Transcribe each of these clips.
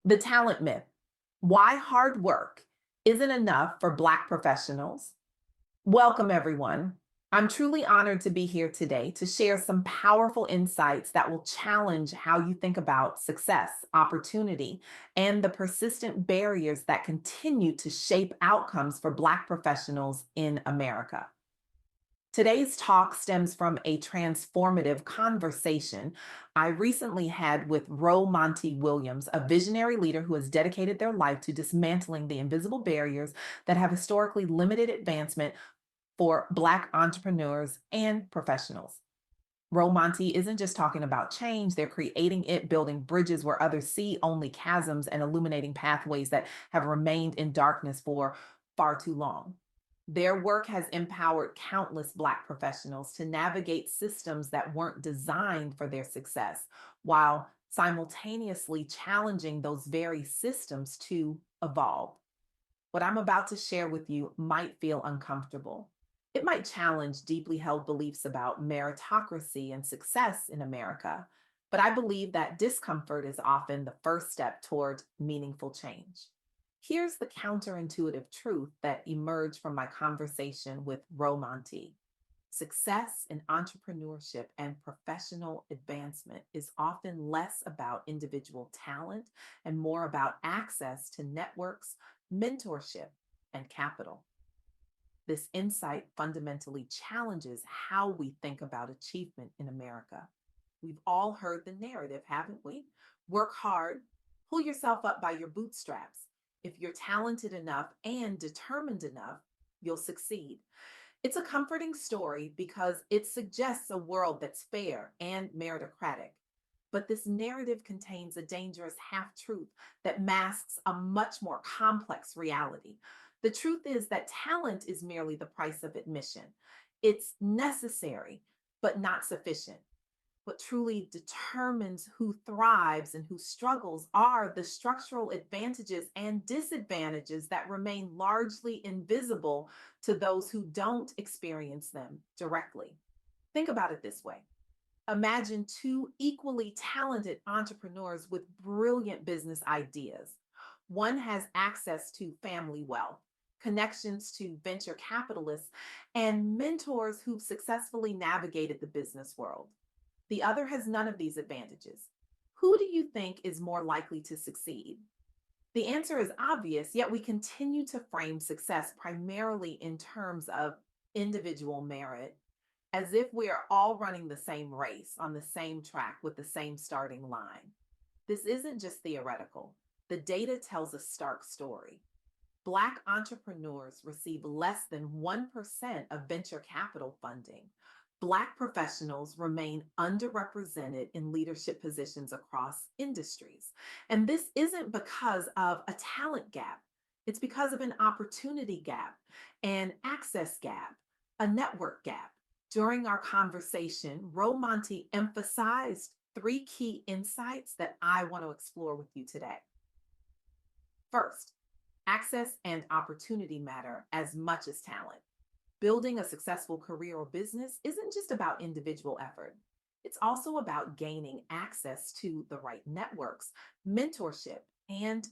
The talent myth: why hard work isn't enough for Black professionals. Welcome, everyone. I'm truly honored to be here today to share some powerful insights that will challenge how you think about success, opportunity, and the persistent barriers that continue to shape outcomes for Black professionals in America. Today's talk stems from a transformative conversation I recently had with Ro-Montee Williams, a visionary leader who has dedicated their life to dismantling the invisible barriers that have historically limited advancement for Black entrepreneurs and professionals. Ro-Montee isn't just talking about change, they're creating it, building bridges where others see only chasms, and illuminating pathways that have remained in darkness for far too long. Their work has empowered countless Black professionals to navigate systems that weren't designed for their success, while simultaneously challenging those very systems to evolve. What I'm about to share with you might feel uncomfortable. It might challenge deeply held beliefs about meritocracy and success in America, but I believe that discomfort is often the first step toward meaningful change. Here's the counterintuitive truth that emerged from my conversation with Ro-Montee. Success in entrepreneurship and professional advancement is often less about individual talent and more about access to networks, mentorship, and capital. This insight fundamentally challenges how we think about achievement in America. We've all heard the narrative, haven't we? Work hard, pull yourself up by your bootstraps. If you're talented enough and determined enough, you'll succeed. It's a comforting story because it suggests a world that's fair and meritocratic. But this narrative contains a dangerous half truth that masks a much more complex reality. The truth is that talent is merely the price of admission. It's necessary, but not sufficient. What truly determines who thrives and who struggles are the structural advantages and disadvantages that remain largely invisible to those who don't experience them directly. Think about it this way: imagine two equally talented entrepreneurs with brilliant business ideas. One has access to family wealth, connections to venture capitalists, and mentors who've successfully navigated the business world. The other has none of these advantages. Who do you think is more likely to succeed? The answer is obvious, yet we continue to frame success primarily in terms of individual merit, as if we are all running the same race on the same track with the same starting line. This isn't just theoretical. The data tells a stark story. Black entrepreneurs receive less than 1% of venture capital funding. Black professionals remain underrepresented in leadership positions across industries. And this isn't because of a talent gap, it's because of an opportunity gap, an access gap, a network gap. During our conversation, Ro-Montee emphasized three key insights that I want to explore with you today. First, access and opportunity matter as much as talent. Building a successful career or business isn't just about individual effort. It's also about gaining access to the right networks, mentorship, and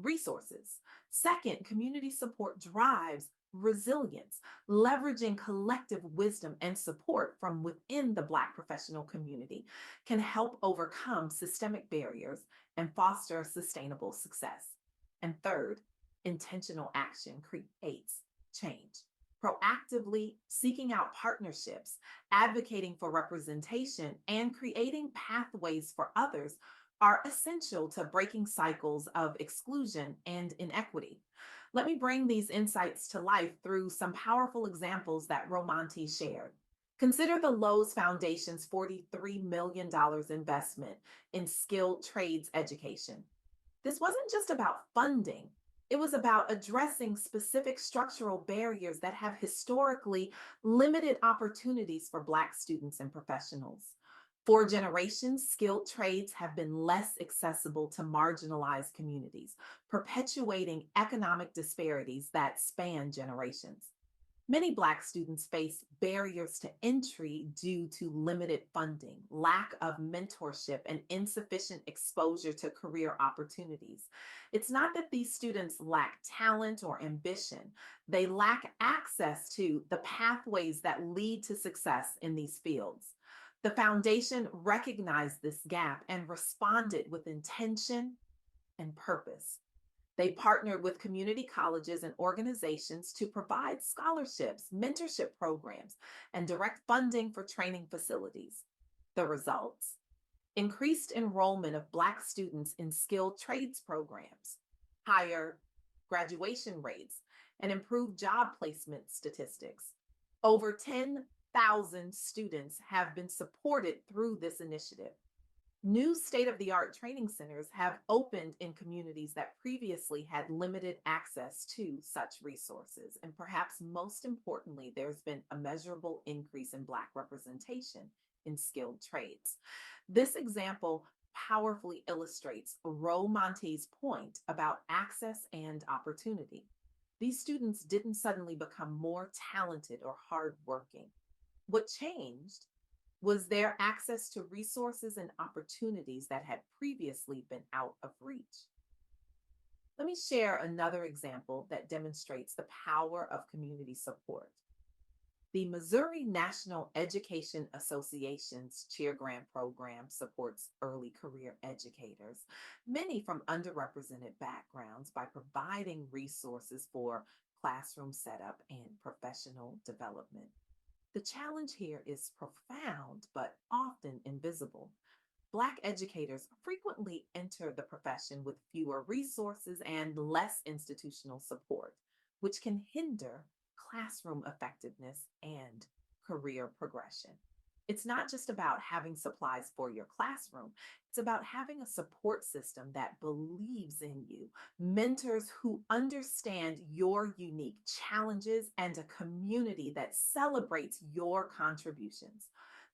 resources. Second, community support drives resilience. Leveraging collective wisdom and support from within the Black professional community can help overcome systemic barriers and foster sustainable success. And third, intentional action creates change. Proactively seeking out partnerships, advocating for representation, and creating pathways for others are essential to breaking cycles of exclusion and inequity. Let me bring these insights to life through some powerful examples that Ro-Montee shared. Consider the Lowe's Foundation's $43 million investment in skilled trades education. This wasn't just about funding. It was about addressing specific structural barriers that have historically limited opportunities for Black students and professionals. For generations, skilled trades have been less accessible to marginalized communities, perpetuating economic disparities that span generations. Many Black students face barriers to entry due to limited funding, lack of mentorship, and insufficient exposure to career opportunities. It's not that these students lack talent or ambition, they lack access to the pathways that lead to success in these fields. The foundation recognized this gap and responded with intention and purpose. They partnered with community colleges and organizations to provide scholarships, mentorship programs, and direct funding for training facilities. The results: increased enrollment of Black students in skilled trades programs, higher graduation rates, and improved job placement statistics. Over 10,000 students have been supported through this initiative. New state of the art training centers have opened in communities that previously had limited access to such resources. And perhaps most importantly, there's been a measurable increase in Black representation in skilled trades. This example powerfully illustrates Ro-Montee's point about access and opportunity. These students didn't suddenly become more talented or hardworking. What changed was their access to resources and opportunities that had previously been out of reach. Let me share another example that demonstrates the power of community support. The Missouri National Education Association's Cheer Grant program supports early career educators, many from underrepresented backgrounds, by providing resources for classroom setup and professional development. The challenge here is profound but often invisible. Black educators frequently enter the profession with fewer resources and less institutional support, which can hinder classroom effectiveness and career progression. It's not just about having supplies for your classroom, it's about having a support system that believes in you, mentors who understand your unique challenges, and a community that celebrates your contributions.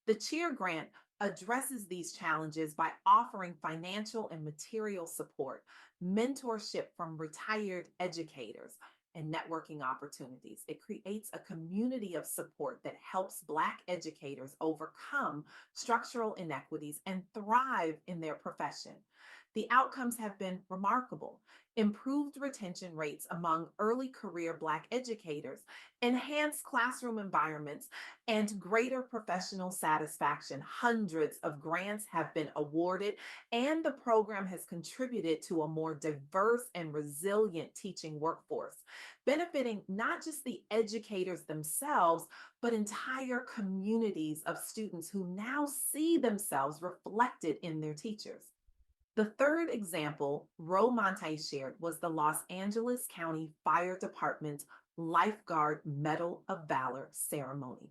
The Cheer Grant addresses these challenges by offering financial and material support, mentorship from retired educators, and networking opportunities. It creates a community of support that helps Black educators overcome structural inequities and thrive in their profession. The outcomes have been remarkable. Improved retention rates among early career Black educators, enhanced classroom environments, and greater professional satisfaction. Hundreds of grants have been awarded, and the program has contributed to a more diverse and resilient teaching workforce, benefiting not just the educators themselves, but entire communities of students who now see themselves reflected in their teachers. The third example Ro-Montee shared was the Los Angeles County Fire Department's Lifeguard Medal of Valor ceremony.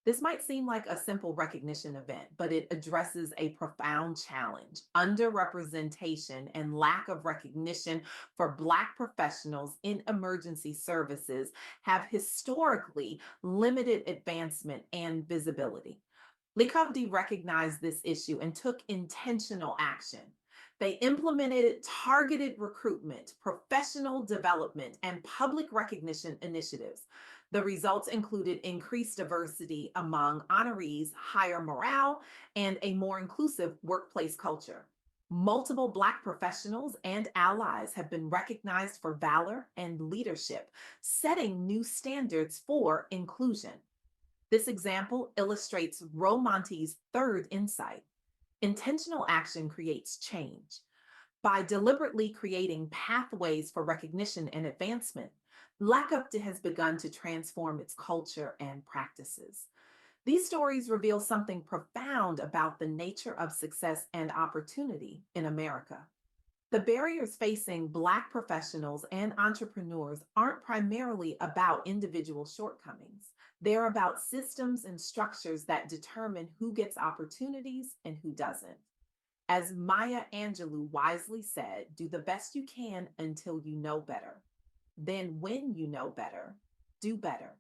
This might seem like a simple recognition event, but it addresses a profound challenge: underrepresentation and lack of recognition for Black professionals in emergency services have historically limited advancement and visibility. Likovdi recognized this issue and took intentional action. They implemented targeted recruitment, professional development, and public recognition initiatives. The results included increased diversity among honorees, higher morale, and a more inclusive workplace culture. Multiple Black professionals and allies have been recognized for valor and leadership, setting new standards for inclusion. This example illustrates Ro-Montee's third insight: intentional action creates change. By deliberately creating pathways for recognition and advancement, Lakupta has begun to transform its culture and practices. These stories reveal something profound about the nature of success and opportunity in America. The barriers facing Black professionals and entrepreneurs aren't primarily about individual shortcomings. They're about systems and structures that determine who gets opportunities and who doesn't. As Maya Angelou wisely said, do the best you can until you know better. Then, when you know better, do better.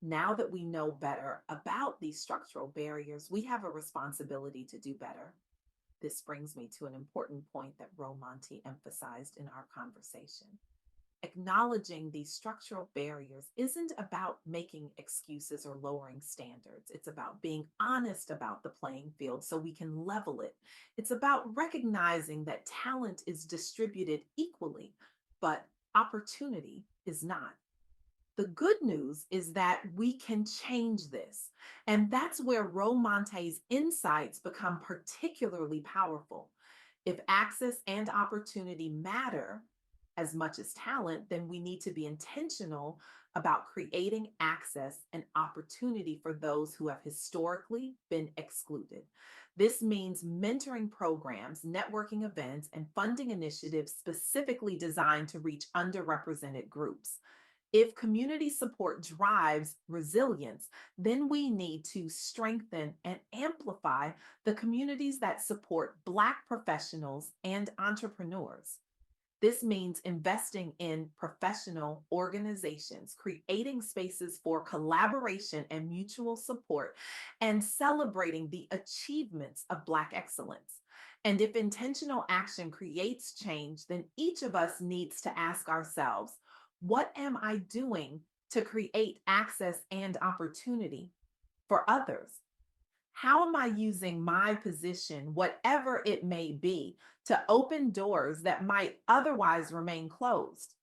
Now that we know better about these structural barriers, we have a responsibility to do better. This brings me to an important point that Ro-Montee emphasized in our conversation. Acknowledging these structural barriers isn't about making excuses or lowering standards. It's about being honest about the playing field so we can level it. It's about recognizing that talent is distributed equally, but opportunity is not. The good news is that we can change this. And that's where Ro-Montee's insights become particularly powerful. If access and opportunity matter as much as talent, then we need to be intentional about creating access and opportunity for those who have historically been excluded. This means mentoring programs, networking events, and funding initiatives specifically designed to reach underrepresented groups. If community support drives resilience, then we need to strengthen and amplify the communities that support Black professionals and entrepreneurs. This means investing in professional organizations, creating spaces for collaboration and mutual support, and celebrating the achievements of Black excellence. And if intentional action creates change, then each of us needs to ask ourselves, what am I doing to create access and opportunity for others? How am I using my position, whatever it may be, to open doors that might otherwise remain closed?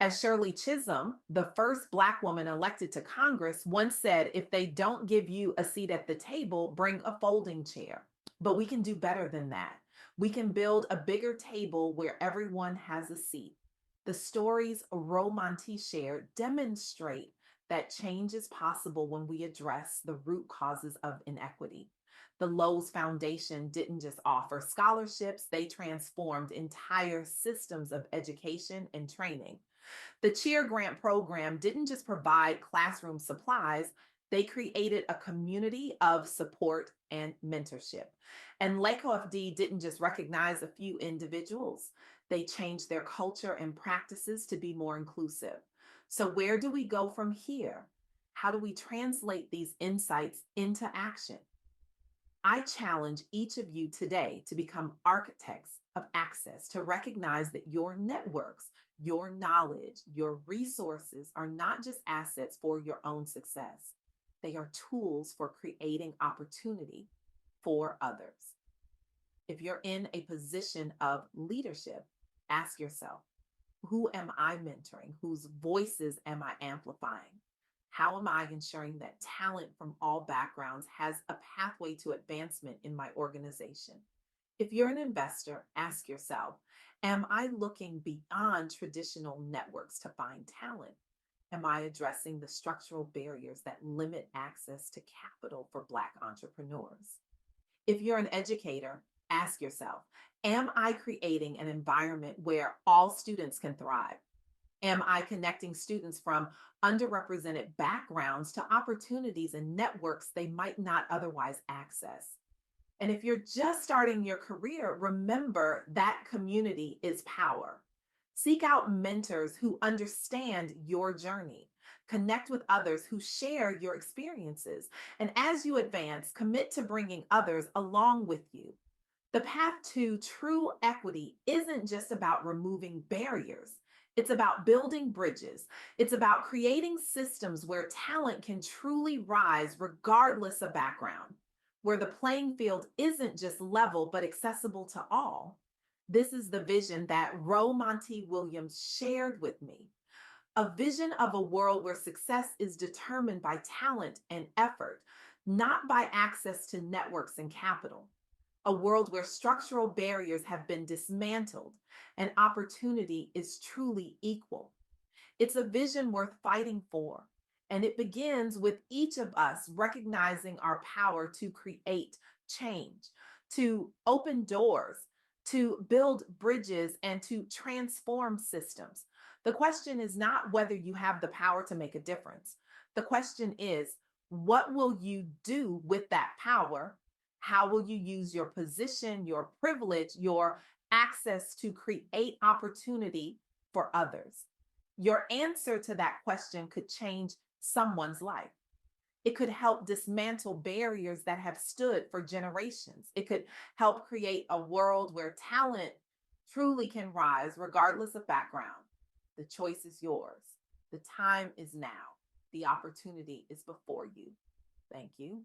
As Shirley Chisholm, the first Black woman elected to Congress, once said, if they don't give you a seat at the table, bring a folding chair. But we can do better than that. We can build a bigger table where everyone has a seat. The stories Ro-Montee shared demonstrate that change is possible when we address the root causes of inequity. The Lowe's Foundation didn't just offer scholarships, they transformed entire systems of education and training. The Cheer Grant program didn't just provide classroom supplies, they created a community of support and mentorship. And Lake OFD didn't just recognize a few individuals, they changed their culture and practices to be more inclusive. So, where do we go from here? How do we translate these insights into action? I challenge each of you today to become architects of access, to recognize that your networks, your knowledge, your resources are not just assets for your own success, they are tools for creating opportunity for others. If you're in a position of leadership, ask yourself, who am I mentoring? Whose voices am I amplifying? How am I ensuring that talent from all backgrounds has a pathway to advancement in my organization? If you're an investor, ask yourself, am I looking beyond traditional networks to find talent? Am I addressing the structural barriers that limit access to capital for Black entrepreneurs? If you're an educator, ask yourself, am I creating an environment where all students can thrive? Am I connecting students from underrepresented backgrounds to opportunities and networks they might not otherwise access? And if you're just starting your career, remember that community is power. Seek out mentors who understand your journey. Connect with others who share your experiences. And as you advance, commit to bringing others along with you. The path to true equity isn't just about removing barriers. It's about building bridges. It's about creating systems where talent can truly rise regardless of background, where the playing field isn't just level but accessible to all. This is the vision that Ro-Montee Williams shared with me, a vision of a world where success is determined by talent and effort, not by access to networks and capital. A world where structural barriers have been dismantled and opportunity is truly equal. It's a vision worth fighting for. And it begins with each of us recognizing our power to create change, to open doors, to build bridges, and to transform systems. The question is not whether you have the power to make a difference. The question is, what will you do with that power? How will you use your position, your privilege, your access to create opportunity for others? Your answer to that question could change someone's life. It could help dismantle barriers that have stood for generations. It could help create a world where talent truly can rise regardless of background. The choice is yours. The time is now. The opportunity is before you. Thank you.